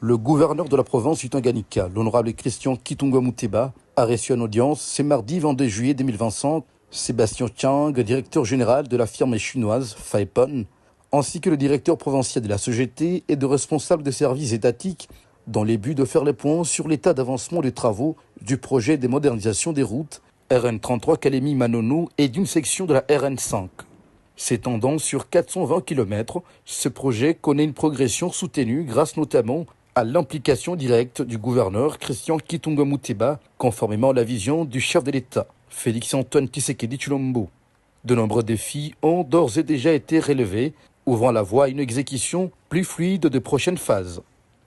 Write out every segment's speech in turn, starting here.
Le gouverneur de la province du Tanganyika, l'honorable Christian Kitungwa Muteba, a reçu en audience ce mardi 22 juillet 2025 Sébastien Chang, directeur général de la firme chinoise Faipon, ainsi que le directeur provincial de la CGT et de responsables des services étatiques dans les buts de faire les points sur l'état d'avancement des travaux du projet de modernisation des routes RN33 Kalemi-Manono et d'une section de la RN5. S'étendant sur 420 km, ce projet connaît une progression soutenue grâce notamment à l'implication directe du gouverneur Christian Kitungwa Muteba, conformément à la vision du chef de l'État, Félix-Antoine Tshisekedi Tshilombo. De nombreux défis ont d'ores et déjà été relevés, ouvrant la voie à une exécution plus fluide de prochaines phases.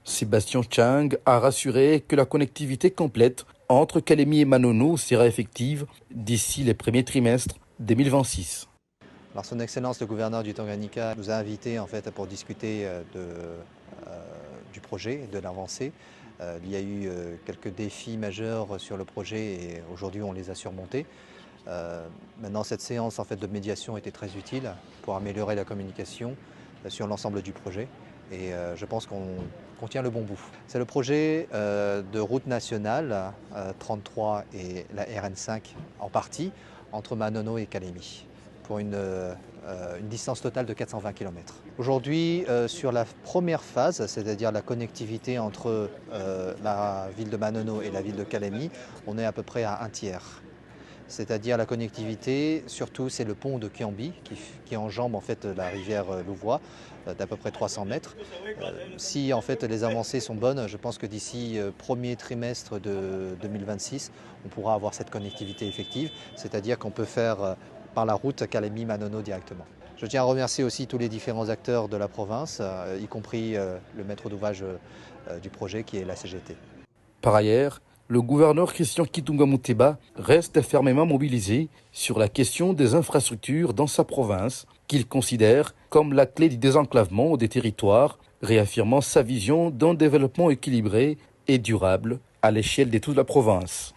Sébastien Chang a rassuré que la connectivité complète entre Kalemi et Manono sera effective d'ici les premiers trimestres 2026. Alors, Son Excellence le gouverneur du Tanganyika nous a invités pour discuter du projet et de l'avancée. Il y a eu quelques défis majeurs sur le projet et aujourd'hui on les a surmontés. Maintenant cette séance de médiation était très utile pour améliorer la communication sur l'ensemble du projet et je pense qu'on tient le bon bout. C'est le projet de route nationale 33 et la RN5 en partie entre Manono et Kalemi, pour une distance totale de 420 km. Aujourd'hui, sur la première phase, c'est-à-dire la connectivité entre la ville de Manono et la ville de Kalemi, on est à peu près à un tiers. C'est-à-dire la connectivité, surtout c'est le pont de Kiambi qui enjambe la rivière Louvois d'à peu près 300 mètres. Si les avancées sont bonnes, je pense que d'ici premier trimestre de 2026, on pourra avoir cette connectivité effective, c'est-à-dire qu'on peut faire par la route Kalemi-Manono directement. Je tiens à remercier aussi tous les différents acteurs de la province, y compris le maître d'ouvrage du projet qui est la CGT. Par ailleurs, le gouverneur Christian Kitungwa Muteba reste fermement mobilisé sur la question des infrastructures dans sa province, qu'il considère comme la clé du désenclavement des territoires, réaffirmant sa vision d'un développement équilibré et durable à l'échelle de toute la province.